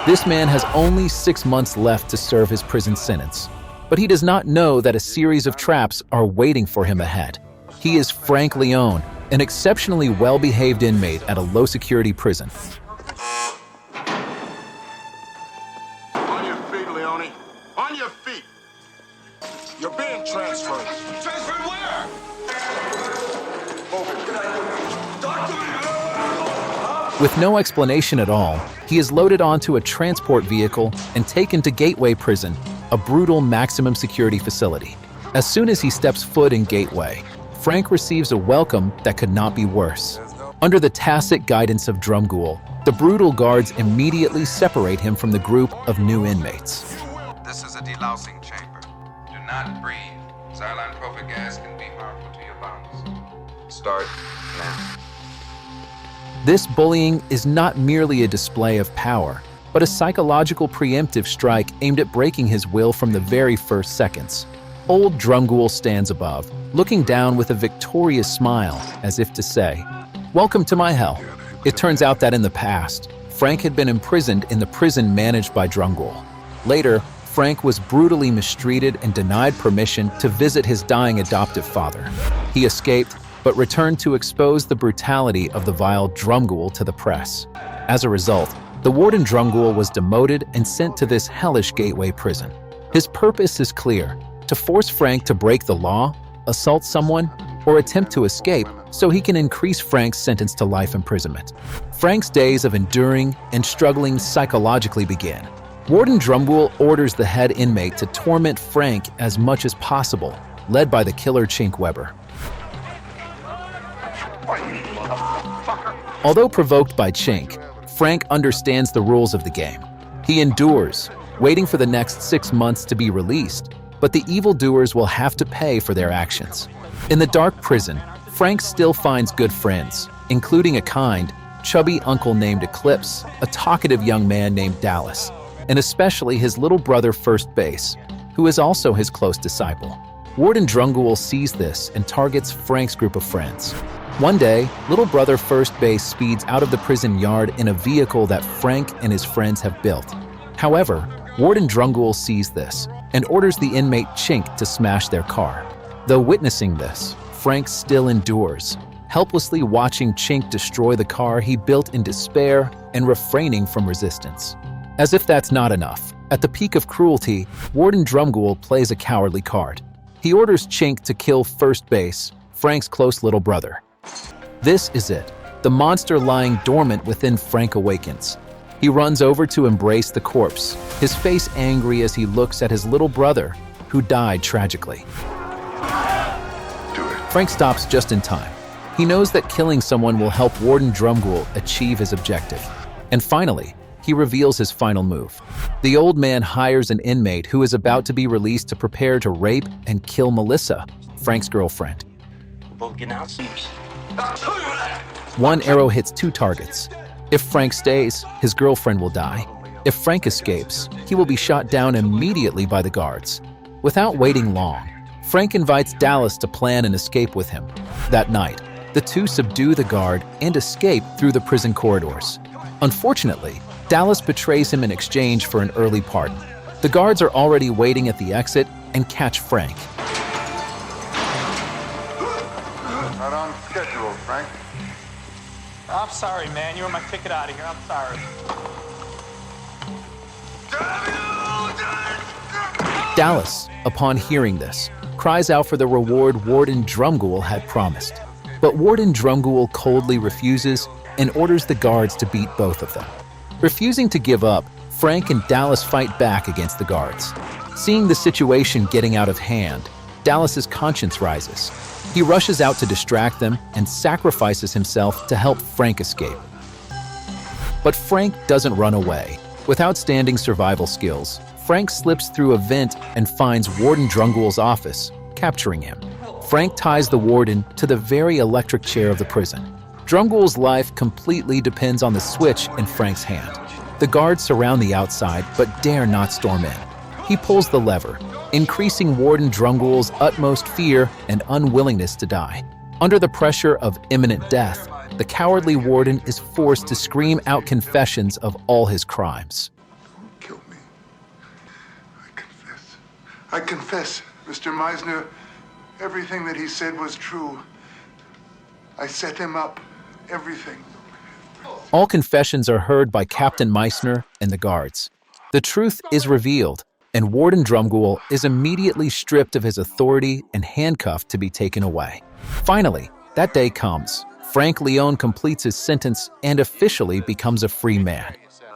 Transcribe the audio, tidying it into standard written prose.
This man has only 6 months left to serve his prison sentence, but he does not know that a series of traps are waiting for him ahead. He is Frank Leone, an exceptionally well-behaved inmate at a low-security prison. On your feet, Leone. On your feet. You're being transferred. Transferred where? Talk to me. With no explanation at all, he is loaded onto a transport vehicle and taken to Gateway Prison, a brutal maximum security facility. As soon as he steps foot in Gateway, Frank receives a welcome that could not be worse. Under the tacit guidance of Drumgoole, the brutal guards immediately separate him from the group of new inmates. This is a delousing chamber. Do not breathe. Saline prophet gas can be harmful to your lungs. Start now. This bullying is not merely a display of power, but a psychological preemptive strike aimed at breaking his will from the very first seconds. Old Drumgoole stands above, looking down with a victorious smile, as if to say, "Welcome to my hell." It turns out that in the past, Frank had been imprisoned in the prison managed by Drumgoole. Later, Frank was brutally mistreated and denied permission to visit his dying adoptive father. He escaped, but returned to expose the brutality of the vile Drumgoole to the press. As a result, the warden Drumgoole was demoted and sent to this hellish Gateway prison. His purpose is clear: to force Frank to break the law, assault someone, or attempt to escape so he can increase Frank's sentence to life imprisonment. Frank's days of enduring and struggling psychologically began. Warden Drumgoole orders the head inmate to torment Frank as much as possible, led by the killer Chink Weber. Although provoked by Chink, Frank understands the rules of the game. He endures, waiting for the next 6 months to be released, but the evildoers will have to pay for their actions. In the dark prison, Frank still finds good friends, including a kind, chubby uncle named Eclipse, a talkative young man named Dallas, and especially his little brother First Base, who is also his close disciple. Warden Drumgoole sees this and targets Frank's group of friends. One day, little brother First Base speeds out of the prison yard in a vehicle that Frank and his friends have built. However, Warden Drumgoole sees this and orders the inmate Chink to smash their car. Though witnessing this, Frank still endures, helplessly watching Chink destroy the car he built in despair and refraining from resistance. As if that's not enough, at the peak of cruelty, Warden Drumgoole plays a cowardly card. He orders Chink to kill First Base, Frank's close little brother. This is it. The monster lying dormant within Frank awakens. He runs over to embrace the corpse, his face angry as he looks at his little brother, who died tragically. Frank stops just in time. He knows that killing someone will help Warden Drumgoole achieve his objective. And finally, he reveals his final move. The old man hires an inmate who is about to be released to prepare to rape and kill Melissa, Frank's girlfriend. One arrow hits 2 targets. If Frank stays, his girlfriend will die. If Frank escapes, he will be shot down immediately by the guards. Without waiting long, Frank invites Dallas to plan an escape with him. That night, the two subdue the guard and escape through the prison corridors. Unfortunately, Dallas betrays him in exchange for an early pardon. The guards are already waiting at the exit and catch Frank. Not on schedule, Frank. I'm sorry, man. You were my ticket out of here. I'm sorry. Dallas, upon hearing this, cries out for the reward Warden Drumgoole had promised. But Warden Drumgoole coldly refuses and orders the guards to beat both of them. Refusing to give up, Frank and Dallas fight back against the guards. Seeing the situation getting out of hand, Dallas's conscience rises. He rushes out to distract them and sacrifices himself to help Frank escape. But Frank doesn't run away. With outstanding survival skills, Frank slips through a vent and finds Warden Drumgoole's office, capturing him. Frank ties the warden to the very electric chair of the prison. Drumgoole's life completely depends on the switch in Frank's hand. The guards surround the outside but dare not storm in. He pulls the lever, increasing Warden Drumgoole's utmost fear and unwillingness to die. Under the pressure of imminent death, the cowardly warden is forced to scream out confessions of all his crimes. I confess, Mr. Meisner, everything that he said was true. I set him up, everything. All confessions are heard by Captain Meissner and the guards. The truth is revealed, and Warden Drumgoole is immediately stripped of his authority and handcuffed to be taken away. Finally, that day comes. Frank Leone completes his sentence and officially becomes a free man.